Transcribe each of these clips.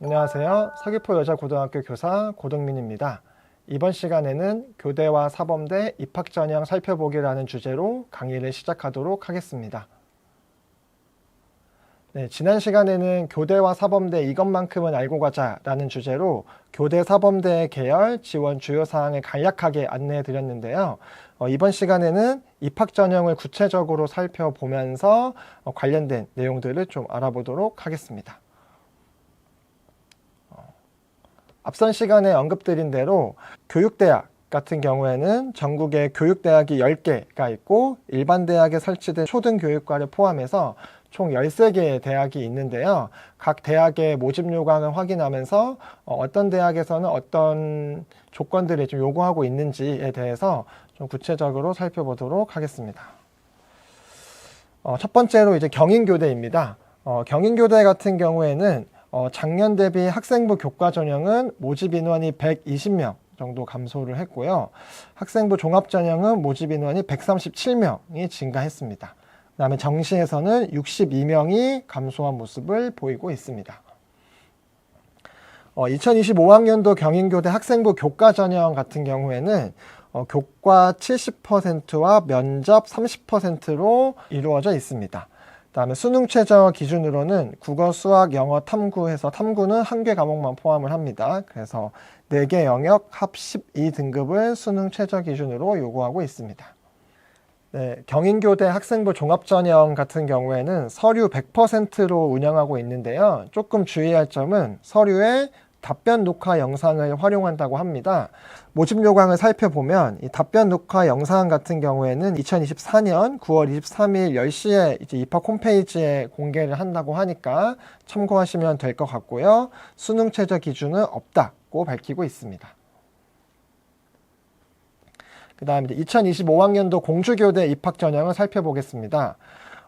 안녕하세요. 서귀포 여자고등학교 교사 고동민입니다. 이번 시간에는 교대와 사범대 입학전형 살펴보기라는 주제로 강의를 시작하도록 하겠습니다. 지난 시간에는 교대와 사범대 이것만큼은 알고 가자라는 주제로 교대 사범대의 계열, 지원 주요 사항을 간략하게 안내해 드렸는데요. 이번 시간에는 입학전형을 구체적으로 살펴보면서 관련된 내용들을 좀 알아보도록 하겠습니다. 앞선 시간에 언급드린 대로 교육대학 같은 경우에는 전국에 교육대학이 10개가 있고 일반 대학에 설치된 초등교육과를 포함해서 총 13개의 대학이 있는데요. 각 대학의 모집 요강을 확인하면서 어떤 대학에서는 어떤 조건들을 좀 요구하고 있는지에 대해서 좀 구체적으로 살펴보도록 하겠습니다. 첫 번째로 이제 경인교대입니다. 경인교대 같은 경우에는 작년 대비 학생부 교과 전형은 모집 인원이 120명 정도 감소를 했고요. 학생부 종합 전형은 모집 인원이 137명이 증가했습니다. 그 다음에 정시에서는 62명이 감소한 모습을 보이고 있습니다. 2025학년도 경인교대 학생부 교과 전형 같은 경우에는 교과 70%와 면접 30%로 이루어져 있습니다. 다음에 수능 최저 기준으로는 국어, 수학, 영어, 탐구 해서 탐구는 한 개 과목만 포함을 합니다. 그래서 4개 영역 합 12등급을 수능 최저 기준으로 요구하고 있습니다. 경인교대 학생부 종합전형 같은 경우에는 서류 100%로 운영하고 있는데요. 조금 주의할 점은 서류에 답변 녹화 영상을 활용한다고 합니다. 모집 요강을 살펴보면 이 답변 녹화 영상 같은 경우에는 2024년 9월 23일 10시에 이제 입학 홈페이지에 공개를 한다고 하니까 참고하시면 될 것 같고요. 수능 최저 기준은 없다고 밝히고 있습니다. 그 다음에 2025학년도 공주교대 입학 전형을 살펴보겠습니다.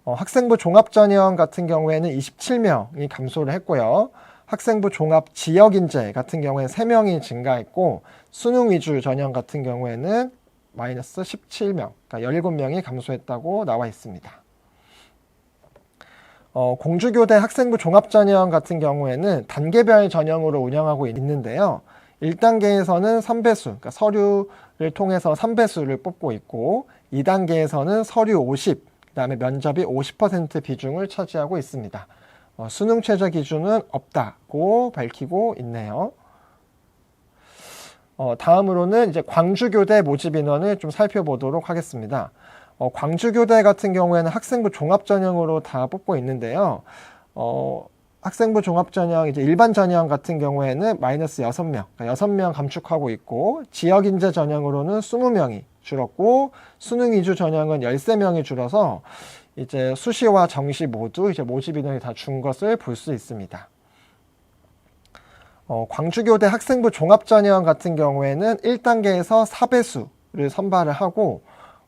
학생부 종합전형 같은 경우에는 27명이 감소를 했고요. 학생부 종합 지역인재 같은 경우에는 3명이 증가했고 수능 위주 전형 같은 경우에는 마이너스 17명, 그러니까 17명이 감소했다고 나와 있습니다. 공주교대 학생부 종합전형 같은 경우에는 단계별 전형으로 운영하고 있는데요. 1단계에서는 3배수, 그러니까 서류를 통해서 3배수를 뽑고 있고 2단계에서는 서류 50, 그 다음에 면접이 50% 비중을 차지하고 있습니다. 수능 최저 기준은 없다고 밝히고 있네요. 다음으로는 이제 광주교대 모집 인원을 좀 살펴보도록 하겠습니다. 광주교대 같은 경우에는 학생부 종합전형으로 다 뽑고 있는데요. 학생부 종합전형, 이제 일반 전형 같은 경우에는 마이너스 6명, 그러니까 6명 감축하고 있고, 지역인재 전형으로는 20명이 줄었고, 수능 위주 전형은 13명이 줄어서, 이제 수시와 정시 모두 이제 모집 인원이 다 준 것을 볼 수 있습니다. 광주교대 학생부 종합전형 같은 경우에는 1단계에서 4배수를 선발을 하고,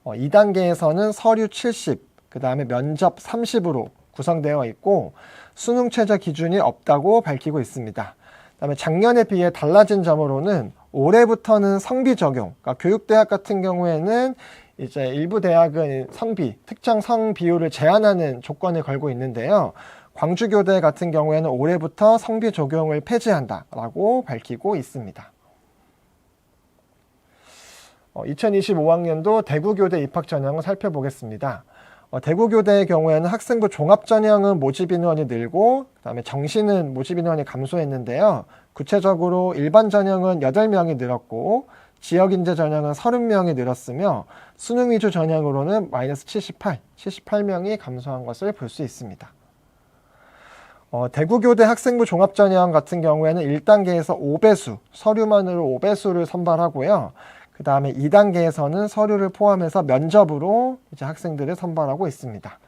2단계에서는 서류 70, 그 다음에 면접 30으로 구성되어 있고, 수능 최저 기준이 없다고 밝히고 있습니다. 그다음에 작년에 비해 달라진 점으로는 올해부터는 성비 적용, 그러니까 교육대학 같은 경우에는 이제 일부 대학은 성비, 특정 성 비율을 제한하는 조건을 걸고 있는데요. 광주교대 같은 경우에는 올해부터 성비 적용을 폐지한다라고 밝히고 있습니다. 2025학년도 대구교대 입학 전형을 살펴보겠습니다. 대구교대의 경우에는 학생부 종합전형은 모집 인원이 늘고 그다음에 정시는 모집 인원이 감소했는데요. 구체적으로 일반 전형은 8명이 늘었고 지역인재 전형은 30명이 늘었으며 수능 위주 전형으로는 마이너스 78명이 감소한 것을 볼 수 있습니다. 대구교대 학생부 종합전형 같은 경우에는 1단계에서 5배수, 서류만으로 5배수를 선발하고요. 그 다음에 2단계에서는 서류를 포함해서 면접으로 이제 학생들을 선발하고 있습니다.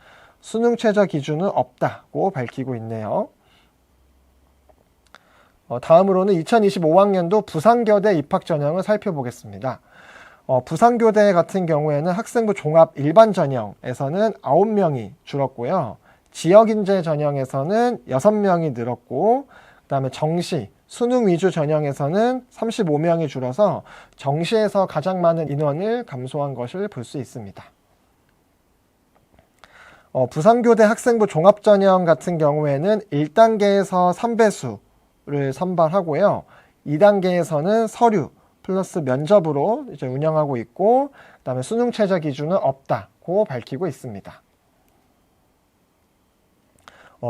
수능 최저 기준은 없다고 밝히고 있네요. 다음으로는 2025학년도 부산교대 입학 전형을 살펴보겠습니다. 부산교대 같은 경우에는 학생부 종합 일반 전형에서는 9명이 줄었고요. 지역인재 전형에서는 6명이 늘었고, 그 다음에 정시, 수능 위주 전형에서는 35명이 줄어서 정시에서 가장 많은 인원을 감소한 것을 볼 수 있습니다. 부산교대 학생부 종합전형 같은 경우에는 1단계에서 3배수 배수를 선발하고요. 2단계에서는 서류 플러스 면접으로 이제 운영하고 있고, 그다음에 수능 최저 기준은 없다고 밝히고 있습니다.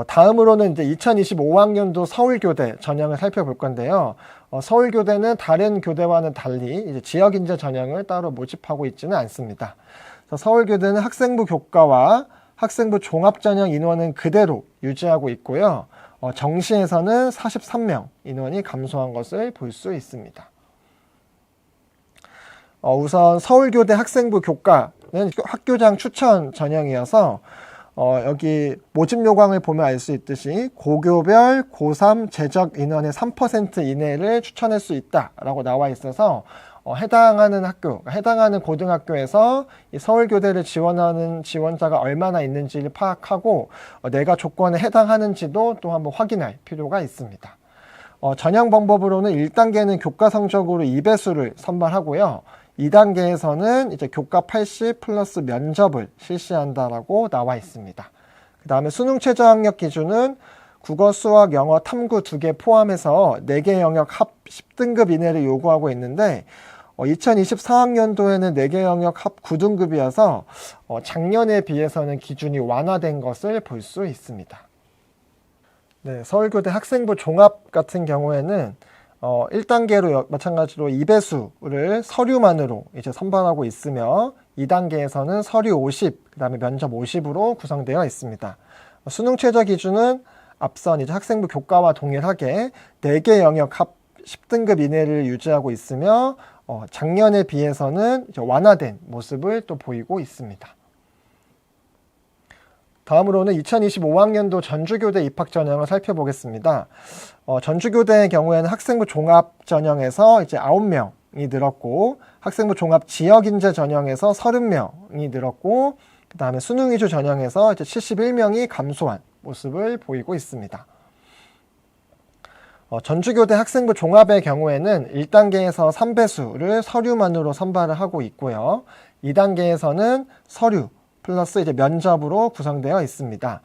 다음으로는 이제 2025학년도 서울교대 전형을 살펴볼 건데요. 서울교대는 다른 교대와는 달리 이제 지역인재 전형을 따로 모집하고 있지는 않습니다. 서울교대는 학생부 교과와 학생부 종합전형 인원은 그대로 유지하고 있고요. 정시에서는 43명 인원이 감소한 것을 볼 수 있습니다. 우선 서울교대 학생부 교과는 학교장 추천 전형이어서 여기 모집 요강을 보면 알 수 있듯이 고교별 고3 재적 인원의 3% 이내를 추천할 수 있다라고 나와 있어서 해당하는 학교, 해당하는 고등학교에서 이 서울교대를 지원하는 지원자가 얼마나 있는지를 파악하고 내가 조건에 해당하는지도 또 한번 확인할 필요가 있습니다. 전형 방법으로는 1단계는 교과 성적으로 2배수를 선발하고요. 2단계에서는 이제 교과 80 플러스 면접을 실시한다라고 나와 있습니다. 그 다음에 수능 최저 학력 기준은 국어, 수학, 영어, 탐구 2개 포함해서 4개 영역 합 10등급 이내를 요구하고 있는데 2024학년도에는 4개 영역 합 9등급이어서 작년에 비해서는 기준이 완화된 것을 볼 수 있습니다. 네, 서울교대 학생부 종합 같은 경우에는 1단계로 마찬가지로 2배수를 서류만으로 이제 선발하고 있으며 2단계에서는 서류 50, 그 다음에 면접 50으로 구성되어 있습니다. 수능 최저 기준은 앞선 이제 학생부 교과와 동일하게 4개 영역 합 10등급 이내를 유지하고 있으며 작년에 비해서는 이제 완화된 모습을 또 보이고 있습니다. 다음으로는 2025학년도 전주교대 입학 전형을 살펴보겠습니다. 전주교대의 경우에는 학생부 종합 전형에서 이제 9명이 늘었고, 학생부 종합 지역인재 전형에서 30명이 늘었고, 그 다음에 수능 위주 전형에서 이제 71명이 감소한 모습을 보이고 있습니다. 전주교대 학생부 종합의 경우에는 1단계에서 3배수를 서류만으로 선발을 하고 있고요. 2단계에서는 서류 플러스 이제 면접으로 구성되어 있습니다.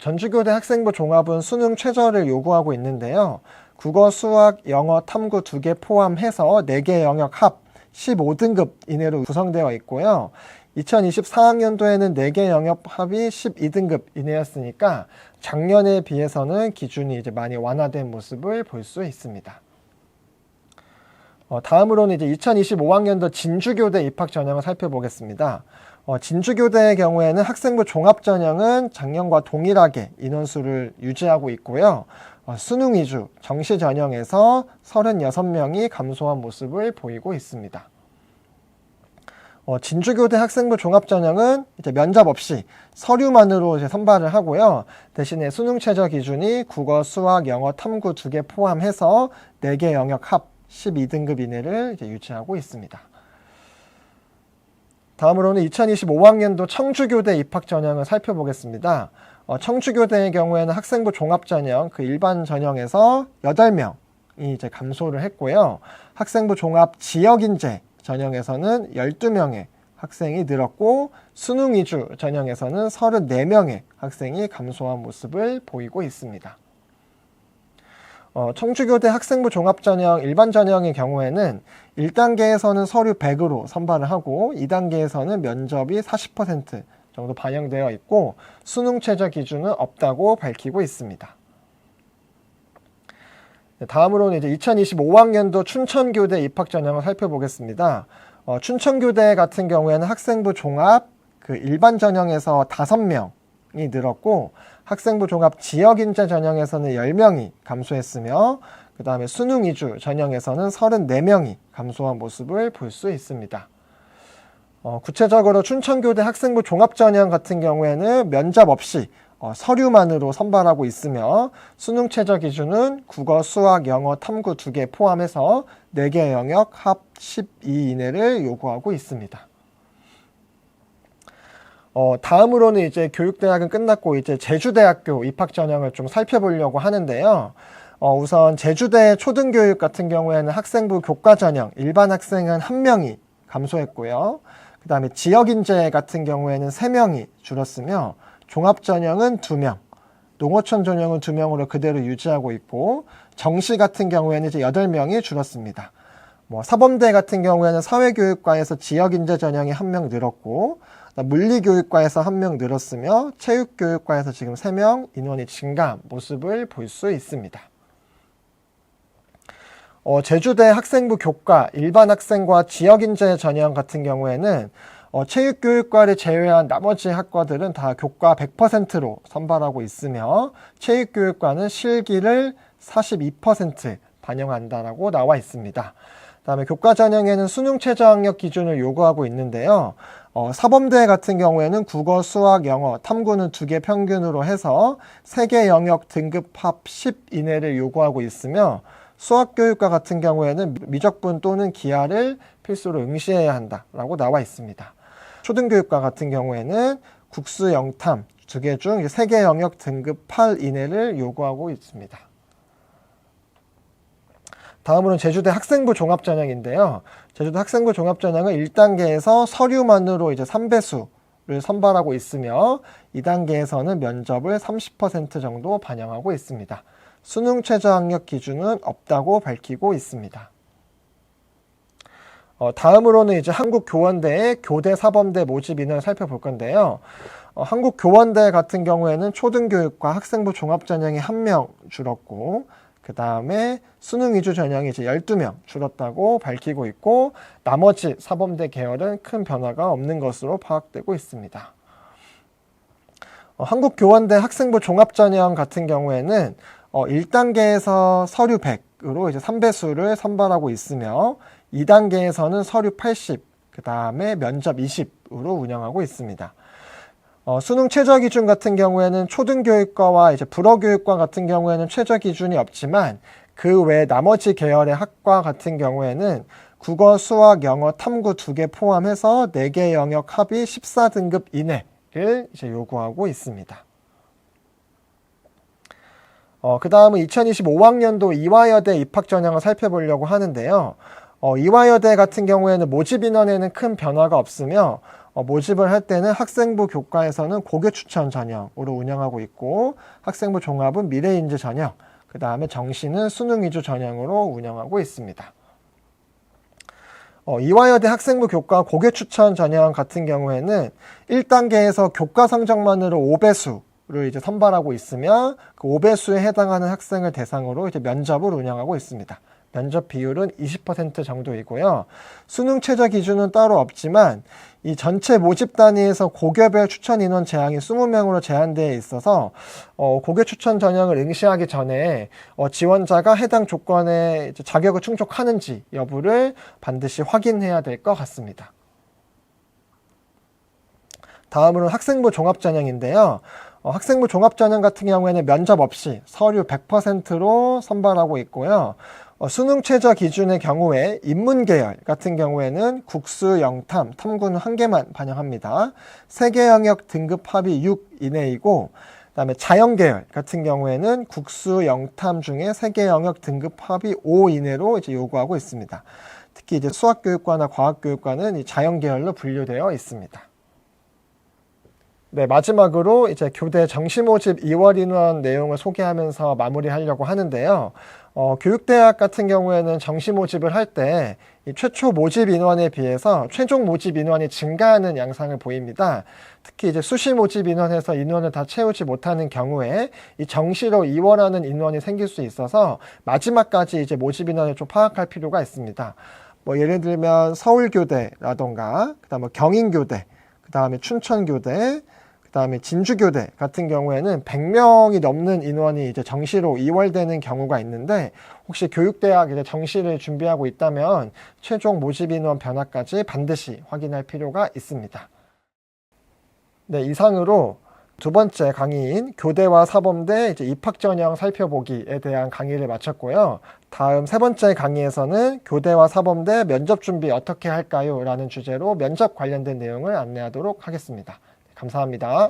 전주교대 학생부 종합은 수능 최저를 요구하고 있는데요. 국어, 수학, 영어, 탐구 2개 포함해서 4개 영역 합 15등급 이내로 구성되어 있고요. 2024학년도에는 4개 영역 합이 12등급 이내였으니까 작년에 비해서는 기준이 이제 많이 완화된 모습을 볼 수 있습니다. 다음으로는 이제 2025학년도 진주교대 입학 전형을 살펴보겠습니다. 진주교대의 경우에는 학생부 종합 전형은 작년과 동일하게 인원수를 유지하고 있고요. 수능 위주 정시 전형에서 36명이 감소한 모습을 보이고 있습니다. 진주교대 학생부 종합 전형은 이제 면접 없이 서류만으로 이제 선발을 하고요. 대신에 수능 최저 기준이 국어, 수학, 영어, 탐구 2개 포함해서 4개 영역 합 12등급 이내를 이제 유지하고 있습니다. 다음으로는 2025학년도 청주교대 입학 전형을 살펴보겠습니다. 청주교대의 경우에는 학생부 종합 전형, 그 일반 전형에서 8명이 이제 감소를 했고요. 학생부 종합 지역인재 전형에서는 12명의 학생이 늘었고, 수능 위주 전형에서는 34명의 학생이 감소한 모습을 보이고 있습니다. 청주교대 학생부 종합전형 일반 전형의 경우에는 1단계에서는 서류 100으로 선발을 하고 2단계에서는 면접이 40% 정도 반영되어 있고 수능 최저 기준은 없다고 밝히고 있습니다. 다음으로는 이제 2025학년도 춘천교대 입학 전형을 살펴보겠습니다. 춘천교대 같은 경우에는 학생부 종합 그 일반 전형에서 5명이 늘었고 학생부 종합 지역인재 전형에서는 10명이 감소했으며 그 다음에 수능 위주 전형에서는 34명이 감소한 모습을 볼 수 있습니다. 구체적으로 춘천교대 학생부 종합 전형 같은 경우에는 면접 없이 서류만으로 선발하고 있으며 수능 최저 기준은 국어, 수학, 영어, 탐구 2개 포함해서 4개 영역 합 12 이내를 요구하고 있습니다. 다음으로는 이제 교육대학은 끝났고 이제 제주대학교 입학 전형을 좀 살펴보려고 하는데요. 우선 제주대 초등교육 같은 경우에는 학생부 교과 전형 일반 학생은 1명이 감소했고요. 그 다음에 지역인재 같은 경우에는 3명이 줄었으며 종합전형은 2명, 농어촌 전형은 2명으로 그대로 유지하고 있고, 정시 같은 경우에는 이제 8명이 줄었습니다. 사범대 같은 경우에는 사회교육과에서 지역인재 전형이 1명 늘었고, 물리교육과에서 1명 늘었으며, 체육교육과에서 지금 3명 인원이 증가한 모습을 볼 수 있습니다. 제주대 학생부 교과, 일반 학생과 지역인재 전형 같은 경우에는 체육교육과를 제외한 나머지 학과들은 다 교과 100%로 선발하고 있으며, 체육교육과는 실기를 42% 반영한다라고 나와 있습니다. 그다음에 교과 전형에는 수능 최저 학력 기준을 요구하고 있는데요. 사범대 같은 경우에는 국어, 수학, 영어, 탐구는 2개 평균으로 해서 3개 영역 등급 합 10 이내를 요구하고 있으며, 수학교육과 같은 경우에는 미적분 또는 기하를 필수로 응시해야 한다라고 나와 있습니다. 초등교육과 같은 경우에는 국수, 영탐 2개 중 3개 영역 등급 8 이내를 요구하고 있습니다. 다음으로는 제주대 학생부 종합전형인데요. 제주대 학생부 종합전형은 1단계에서 서류만으로 이제 3배수를 선발하고 있으며, 2단계에서는 면접을 30% 정도 반영하고 있습니다. 수능 최저 학력 기준은 없다고 밝히고 있습니다. 다음으로는 이제 한국교원대의 교대 사범대 모집 인원을 살펴볼 건데요. 한국교원대 같은 경우에는 초등교육과 학생부 종합전형이 1명 줄었고, 그 다음에 수능 위주 전형이 이제 12명 줄었다고 밝히고 있고, 나머지 사범대 계열은 큰 변화가 없는 것으로 파악되고 있습니다. 한국교원대 학생부 종합전형 같은 경우에는 1단계에서 서류 100으로 이제 3배수를 선발하고 있으며, 2단계에서는 서류 80, 그 다음에 면접 20으로 운영하고 있습니다. 수능 최저 기준 같은 경우에는 초등교육과와 이제 불어교육과 같은 경우에는 최저 기준이 없지만, 그 외 나머지 계열의 학과 같은 경우에는 국어, 수학, 영어, 탐구 2개 포함해서 4개 영역 합이 14등급 이내를 이제 요구하고 있습니다. 그 다음은 2025학년도 이화여대 입학 전형을 살펴보려고 하는데요. 이화여대 같은 경우에는 모집 인원에는 큰 변화가 없으며, 모집을 할 때는 학생부 교과에서는 고교 추천 전형으로 운영하고 있고, 학생부 종합은 미래인재 전형, 그 다음에 정시는 수능 위주 전형으로 운영하고 있습니다. 이화여대 학생부 교과 고교 추천 전형 같은 경우에는 1단계에서 교과 성적만으로 5배수를 이제 선발하고 있으며, 그 5배수에 해당하는 학생을 대상으로 이제 면접을 운영하고 있습니다. 면접 비율은 20% 정도이고요. 수능 최저 기준은 따로 없지만, 이 전체 모집 단위에서 고교별 추천 인원 제한이 20명으로 제한되어 있어서 고교 추천 전형을 응시하기 전에 지원자가 해당 조건에 자격을 충족하는지 여부를 반드시 확인해야 될 것 같습니다. 다음으로는 학생부 종합전형인데요. 학생부 종합전형 같은 경우에는 면접 없이 서류 100%로 선발하고 있고요. 수능 최저 기준의 경우에 인문계열 같은 경우에는 국수, 영탐, 탐구는 1개만 반영합니다. 3개 영역 등급 합이 6 이내이고, 그다음에 자연계열 같은 경우에는 국수, 영탐 중에 3개 영역 등급 합이 5 이내로 이제 요구하고 있습니다. 특히 이제 수학교육과나 과학교육과는 이 자연계열로 분류되어 있습니다. 네, 마지막으로 이제 교대 정시 모집 2월 인원 내용을 소개하면서 마무리하려고 하는데요. 교육대학 같은 경우에는 정시 모집을 할 때 최초 모집 인원에 비해서 최종 모집 인원이 증가하는 양상을 보입니다. 특히 이제 수시 모집 인원에서 인원을 다 채우지 못하는 경우에 이 정시로 이원하는 인원이 생길 수 있어서 마지막까지 이제 모집 인원을 좀 파악할 필요가 있습니다. 예를 들면 서울교대라던가, 그다음에 경인교대, 그다음에 춘천교대, 그다음에 진주교대 같은 경우에는 100명이 넘는 인원이 이제 정시로 이월되는 경우가 있는데, 혹시 교육대학 이제 정시를 준비하고 있다면 최종 모집 인원 변화까지 반드시 확인할 필요가 있습니다. 네, 이상으로 두 번째 강의인 교대와 사범대 이제 입학 전형 살펴보기에 대한 강의를 마쳤고요. 다음 세 번째 강의에서는 교대와 사범대 면접 준비 어떻게 할까요? 라는 주제로 면접 관련된 내용을 안내하도록 하겠습니다. 감사합니다.